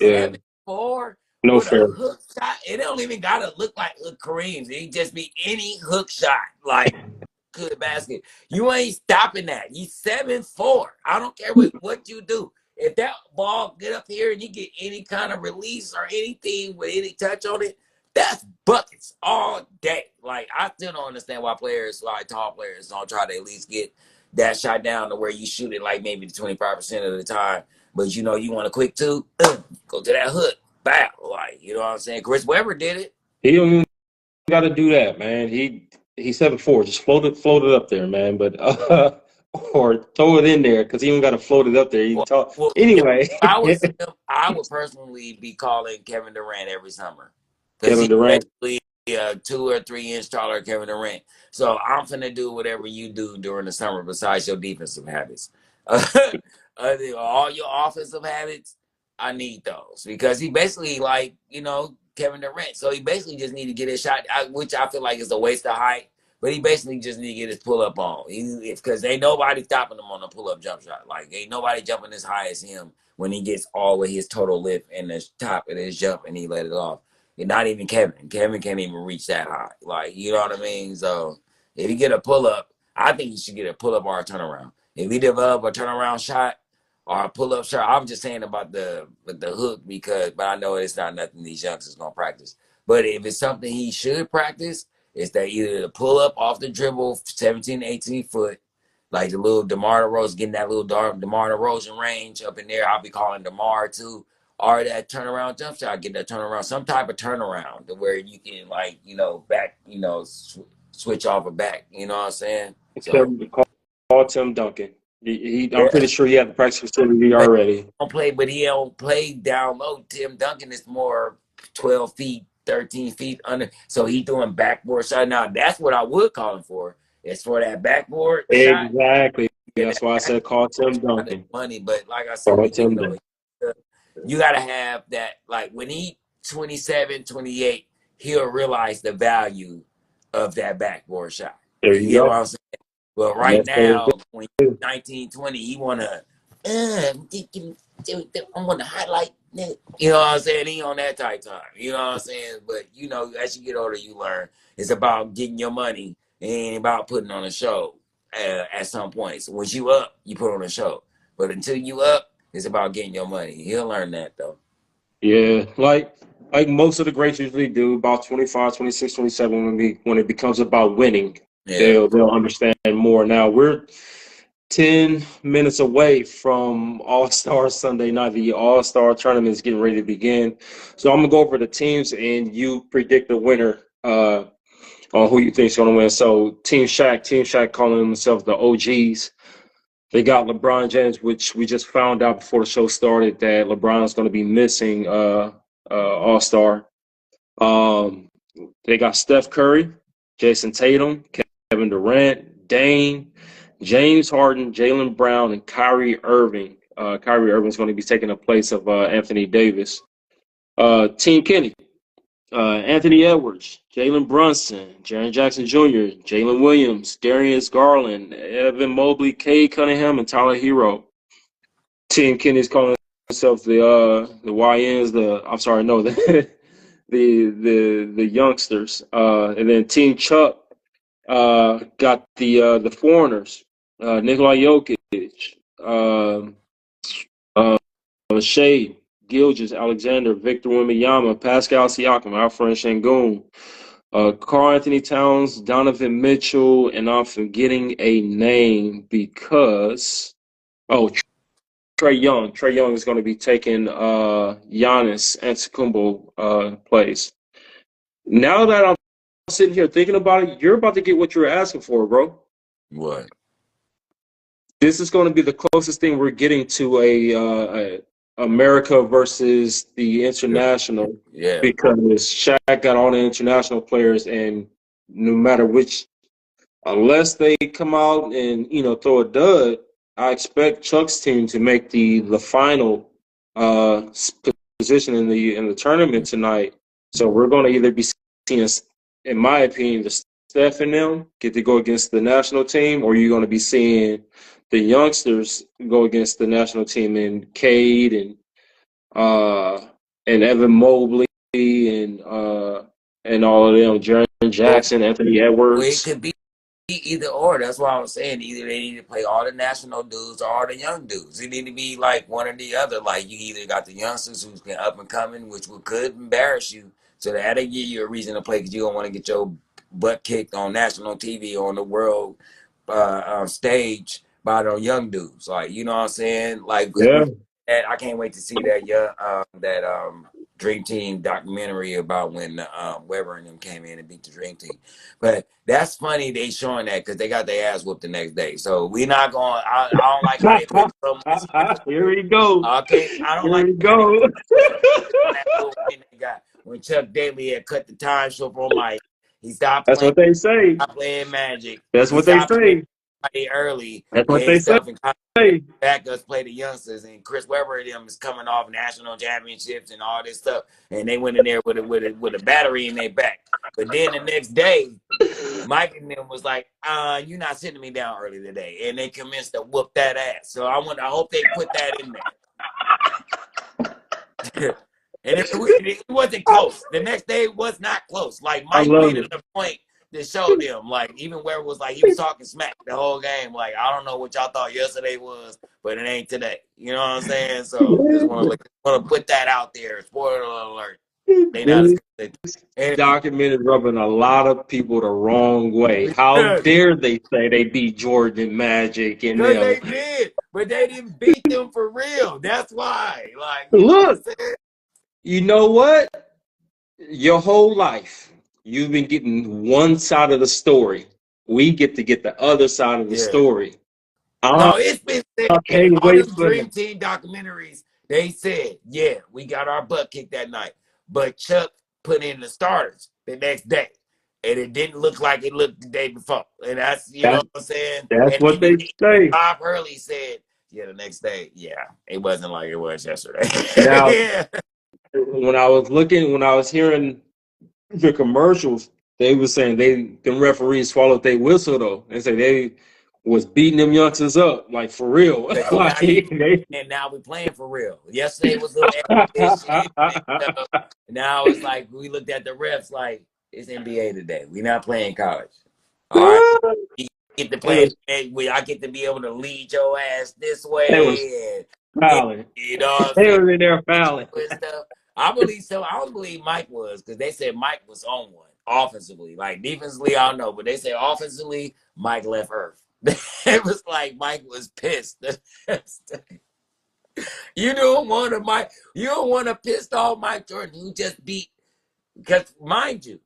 yeah. 7'4" No with a fair. hook shot. It don't even gotta look like Kareem's. It just be any hook shot. Like good basket. You ain't stopping that. You 7'4". I don't care what you do. If that ball get up here and you get any kind of release or anything with any touch on it, that's buckets all day. Like I still don't understand why players, like tall players, don't try to at least get that shot down to where you shoot it like maybe 25% of the time. But you want a quick 2, go to that hook, bow. Like you know what I'm saying? Chris Webber did it. He don't even got to do that, man. He's 7'4". Just float it up there, man. But or throw it in there because he even got to float it up there. Anyway. If I was him, I would personally be calling Kevin Durant every summer because Kevin he's Durant. basically a 2 or 3 inch taller Kevin Durant. So I'm finna do whatever you do during the summer besides your defensive habits. All your offensive habits, I need those because he basically like Kevin Durant. So he basically just need to get his shot, which I feel like is a waste of height. But he basically just need to get his pull up on. Because ain't nobody stopping him on a pull up jump shot. Like ain't nobody jumping as high as him when he gets all with his total lift and the top of his jump and he let it off. And not even Kevin. Kevin can't even reach that high. Like you know what I mean? So if he get a pull up, I think he should get a pull up or a turnaround. If he develop a turnaround shot or a pull-up shot. I'm just saying about the hook but I know it's not nothing these youngsters gonna practice. But if it's something he should practice, it's that either the pull-up off the dribble, 17, 18 foot, like the little DeMar DeRozan, getting that little DeMar DeRozan range up in there. I'll be calling DeMar too. Or that turnaround jump shot, get that turnaround, some type of turnaround to where you can back, switch off a back. You know what I'm saying? So Call Tim Duncan. I'm yeah. pretty sure he had the practice facility But already. he don't play down low. Tim Duncan is more 12 feet, 13 feet under. So he doing backboard shot. Now that's what I would call him for. It's for that backboard shot. Exactly. Yeah, That's why I said call Tim Duncan. money. But like I said, Call Tim Duncan. you gotta have that. Like when he 27, 28, he'll realize the value of that backboard shot. There You you get what go. I'm saying? But right Yes, now, when he's 19, 20, he wanna I want to highlight. You know what I'm saying? He on that type time. You know what I'm saying? But as you get older, you learn it's about getting your money. It ain't about putting on a show at some point. So once you up, you put on a show. But until you up, it's about getting your money. He'll learn that though. Yeah, like most of the greats usually do, about 25, 26, 27, when it becomes about winning, Yeah. they'll understand more. Now we're 10 minutes away from All-Star Sunday night. The All-Star tournament is getting ready to begin. So I'm gonna go over the teams and you predict the winner on who you think is gonna win. So Team Shaq calling themselves the OGs. They got LeBron James, which we just found out before the show started that LeBron is going to be missing All-Star. They got Steph Curry, Jason Tatum, Kevin Durant, Dame, James Harden, Jaylen Brown, and Kyrie Irving. Kyrie Irving is going to be taking the place of Anthony Davis. Team Kenny, Anthony Edwards, Jalen Brunson, Jaren Jackson Jr., Jalen Williams, Darius Garland, Evan Mobley, Cade Cunningham, and Tyler Hero. Team Kenny's calling themselves the YNs. The youngsters. And then Team Chuck got the foreigners, Nikola Jokic, Shea Gilgeous, Alexander, Victor Wembanyama, Pascal Siakam, our friend Şengün, Karl Anthony Towns, Donovan Mitchell, and I'm forgetting a name because Trae Young. Trae Young is going to be taking Giannis Antetokounmpo place. Now that I'm sitting here thinking about it, you're about to get what you were asking for, bro. What? This is going to be the closest thing we're getting to a America versus the international. Yeah. Because Shaq got all the international players, and no matter which, unless they come out and throw a dud, I expect Chuck's team to make the final position in the tournament tonight. So we're going to either be seeing, in my opinion, the Steph and them get to go against the national team, or you're going to be seeing the youngsters go against the national team, and Cade and Evan Mobley and all of them, Jaren Jackson, Anthony Edwards. Well, it could be either or. That's why I was saying either they need to play all the national dudes or all the young dudes. It need to be like one or the other. Like you either got the youngsters who's been up and coming, which could embarrass you, so that'll give you a reason to play because you don't want to get your butt kicked on national TV or on the world stage by those young dudes. Like you know what I'm saying? Like Yeah. I can't wait to see that Dream Team documentary about when Weber and them came in and beat the Dream Team. But that's funny they showing that because they got their ass whooped the next day. So we not going. I don't like how they put so much. Here we go. Okay, I don't Here like we go. that little win they got when Chuck Daly had cut the time short for Mike. He stopped That's playing. what they say. Stopped playing Magic. That's He what they stopped playing say. early. That's what And they stuff say. and back us play the youngsters, and Chris Webber and them is coming off national championships and all this stuff, and they went in there with a battery in their back. But then the next day, Mike and them was like, "You're not sitting me down early today," and they commenced to whoop that ass. So I hope they put that in there. And it wasn't close. The next day was not close. Like Mike made it a point to show them. Like, even where it was like he was talking smack the whole game. Like, I don't know what y'all thought yesterday was, but it ain't today. You know what I'm saying? So just want to put that out there. Spoiler alert. They not as good. Documented rubbing a lot of people the wrong way. How dare they say they beat Jordan, Magic, and Because them? they did, but they didn't beat them for real. That's why. Like, you Look, know what I'm saying? You know what? Your whole life, you've been getting one side of the story. We get to get the other side of the story. No, it's been said I in can't all wait them for Dream Team documentaries. They said, yeah, we got our butt kicked that night, but Chuck put in the starters the next day, and it didn't look like it looked the day before. And that's, you know what I'm saying? That's And what they say. Bob Hurley said, yeah, the next day, yeah, it wasn't like it was yesterday. Now, Yeah. when I was hearing the commercials, they were saying the referees swallowed their whistle though, and say they was beating them youngsters up like for real. And now we're playing for real. Yesterday was a little exhibition and stuff. Now it's like we looked at the refs like it's NBA today. We're not playing college. All right, you get to play. I get to be able to lead your ass this They was way, fouling. you know what I'm They saying? was in there fouling. Stuff. I believe so. I don't believe Mike was because they said Mike was on one offensively. Like defensively, I don't know, but they said offensively, Mike left Earth. It was like Mike was pissed. You don't want to Mike. You don't want to piss off Mike Jordan, who just beat. Because mind you,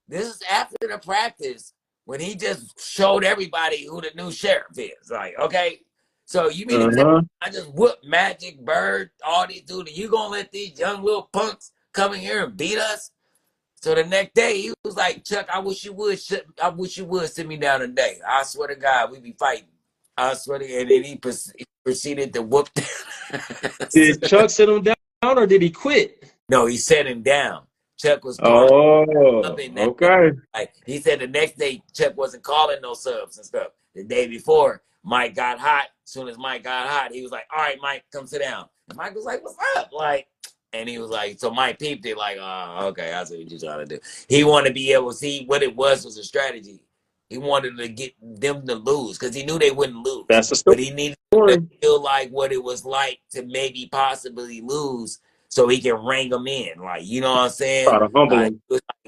this is after the practice when he just showed everybody who the new sheriff is. Like, okay, so you mean to tell me I just whoop Magic, Bird, all these dudes, and you gonna let these young little punks come in here and beat us? So the next day he was like, Chuck, I wish you would sit me down today. I swear to God, we be fighting. I swear to God, and then he proceeded to whoop them. Did Chuck sit him down or did he quit? No, he set him down. Chuck was calling up in that day. Okay. Like he said the next day Chuck wasn't calling no subs and stuff. The day before, Mike got hot. As soon as Mike got hot, he was like, all right, Mike, come sit down. And Mike was like, what's up? Like, and he was like, so Mike peeped it like, oh, okay, I see what you're trying to do. He wanted to be able to see what it was a strategy. He wanted to get them to lose because he knew they wouldn't lose. That's the story. But he needed to feel like what it was like to maybe possibly lose so he can ring them in. Like, you know what I'm saying? Try to humble him.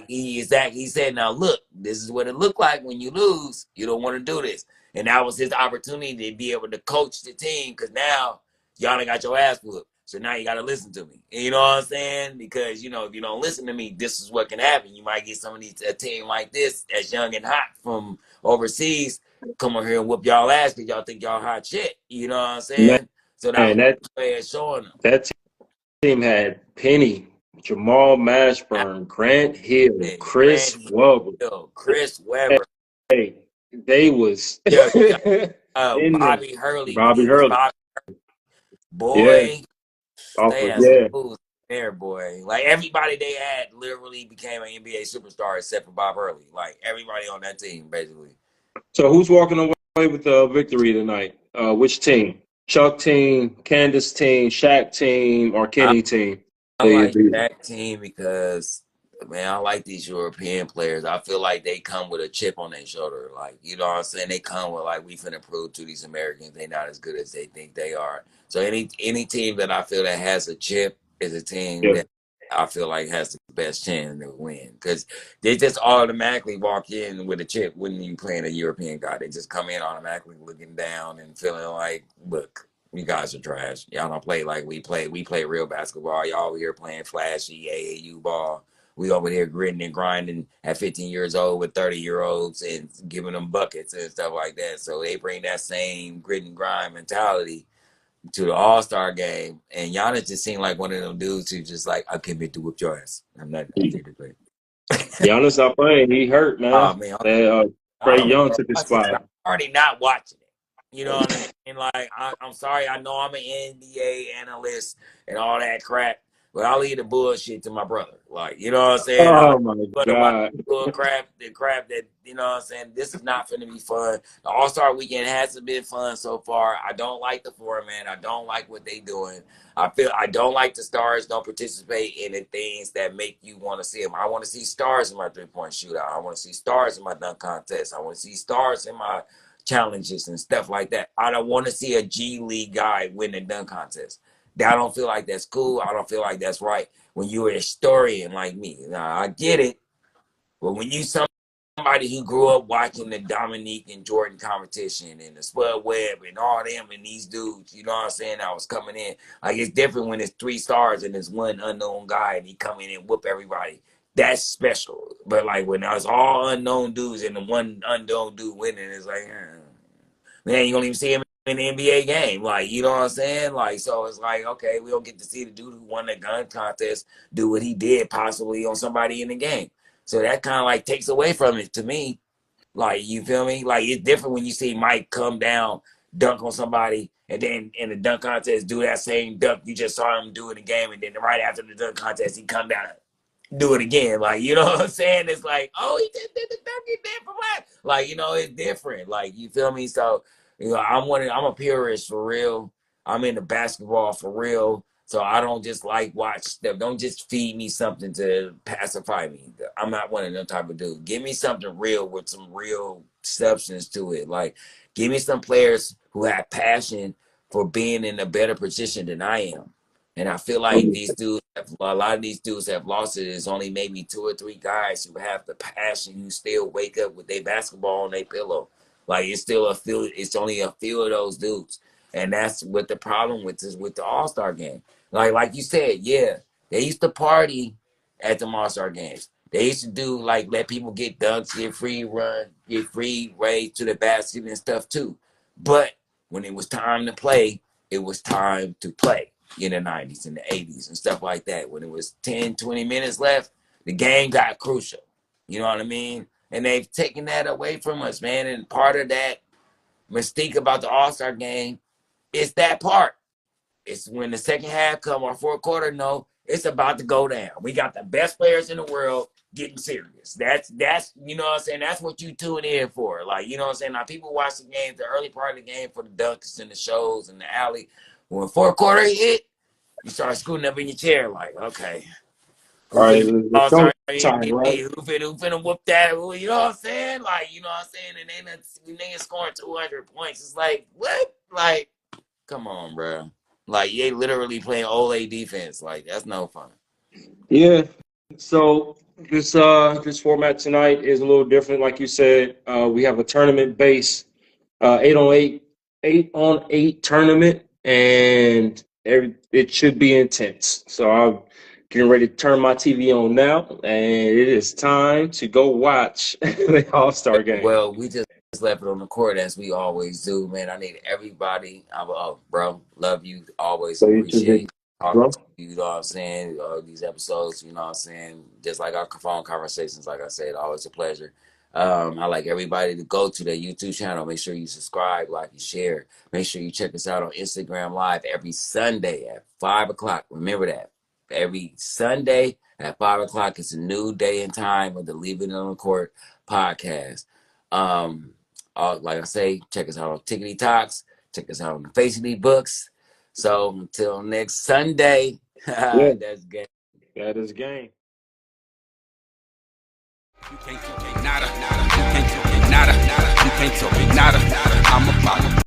He said, now look, this is what it looked like when you lose. You don't want to do this. And that was his opportunity to be able to coach the team because now y'all done got your ass whooped. So now you got to listen to me. And you know what I'm saying? Because, you know, if you don't listen to me, this is what can happen. You might get a team like this that's young and hot from overseas come over here and whoop y'all ass because y'all think y'all hot shit. You know what I'm saying? So that was the way of showing them. That team had Penny, Jamal Mashburn, Grant Hill, Chris Webber. Hey, they was Bobby Hurley. Bobby Hurley. Boy, they had some there, boy. Like everybody they had literally became an NBA superstar except for Bob Hurley. Like everybody on that team, basically. So who's walking away with the victory tonight? Which team? Chuck team, Candace team, Shaq team, or Kenny team? I like that team because, man, I like these European players. I feel like they come with a chip on their shoulder. Like, you know what I'm saying? They come with like, we finna prove to these Americans they're not as good as they think they are. So any team that I feel that has a chip is a team that I feel like has the best chance to win. Because they just automatically walk in with a chip when you playing a European guy. They just come in automatically looking down and feeling like, look, you guys are trash. Y'all don't play like we play. We play real basketball. Y'all over here playing flashy AAU ball. We over here gritting and grinding at 15 years old with 30-year-olds and giving them buckets and stuff like that. So they bring that same grit and grind mentality to the All-Star game. And Giannis just seemed like one of them dudes who just like, I can't to whip your ass. I'm not here to play. Giannis not playing. He hurt, man. Oh, man. Trae Young took his spot. I'm already not watching it. You know what I mean? Like, I'm sorry. I know I'm an NBA analyst and all that crap, But I'll leave the bullshit to my brother. Like, you know what I'm saying? I Oh my want to watch God. bull crap, the crap that, you know what I'm saying? This is not going to be fun. The All-Star weekend hasn't been fun so far. I don't like the format. I don't like what they doing. I don't like the stars don't participate in the things that make you want to see them. I want to see stars in my three-point shootout. I want to see stars in my dunk contest. I want to see stars in my challenges and stuff like that. I don't want to see a G League guy win the dunk contest. I don't feel like that's cool. I don't feel like that's right. When you're a historian like me, now I get it, but when you somebody who grew up watching the Dominique and Jordan competition and the Spud Webb and all them and these dudes, you know what I'm saying, I was coming in. Like, it's different when it's 3 stars and there's one unknown guy and he come in and whoop everybody. That's special. But like when I was all unknown dudes and the one unknown dude winning, it's like, man, you don't even see him in the NBA game. Like, you know what I'm saying? Like, so it's like, okay, we don't get to see the dude who won the gun contest do what he did possibly on somebody in the game. So that kind of like takes away from it to me. Like, you feel me? Like, it's different when you see Mike come down, dunk on somebody, and then in the dunk contest do that same dunk you just saw him do in the game, and then right after the dunk contest, he come down do it again. Like, you know what I'm saying? It's like, oh, he just did the dunk, he did for what? Like, you know, it's different. Like, you feel me? So, you know, I'm a purist for real. I'm into basketball for real. So I don't just like watch stuff. Don't just feed me something to pacify me. I'm not one of them type of dude. Give me something real with some real substance to it. Like, give me some players who have passion for being in a better position than I am. And I feel like a lot of these dudes have lost it. There's only maybe 2 or 3 guys who have the passion who still wake up with their basketball on their pillow. Like, it's still it's only a few of those dudes. And that's what the problem with the All-Star game. Like you said, yeah, they used to party at the All-Star games. They used to do like let people get dunks, get free run, get free race to the basket and stuff too. But when it was time to play, it was time to play in the 90s and the 80s and stuff like that. When it was 10, 20 minutes left, the game got crucial. You know what I mean? And they've taken that away from us, man. And part of that mystique about the All-Star game is that part. It's when the second half come or fourth quarter, no, it's about to go down. We got the best players in the world getting serious. That's you know what I'm saying? That's what you tune in for. Like, you know what I'm saying? Now people watch the game, the early part of the game for the dunks and the shows and the alley. When fourth quarter hit, you start scooting up in your chair like, okay, All who right, finna the All-Star showtime, right? MVP? Who finna whoop that? You know what I'm saying? Like, you know what I'm saying? And then they scoring 200 points. It's like, what? Like, come on, bro. Like, they literally playing Ole defense. Like, that's no fun. Yeah. So this format tonight is a little different. Like you said, we have a tournament based 8-on-8 tournament, and it should be intense. So I'm getting ready to turn my TV on now, and it is time to go watch the All-Star game. Well, we just left it on the court as we always do, man. I need everybody. Bro, love you. Always So you should appreciate be, talking bro. to you. You know what I'm saying? These episodes, you know what I'm saying? Just like our phone conversations, like I said, always a pleasure. I like everybody to go to the YouTube channel. Make sure you subscribe, like, and share. Make sure you check us out on Instagram Live every Sunday at 5 o'clock. Remember that. Every Sunday at 5 o'clock, it's a new day and time of the Leave It on the Court podcast. Like I say, check us out on Tickety Talks. Check us out on the Face of the Books. So until next Sunday, Yeah, that's good. that is game. You can't tell me nada, nada. You can't tell me nada, nada. You can't tell me nada, nada. I'm about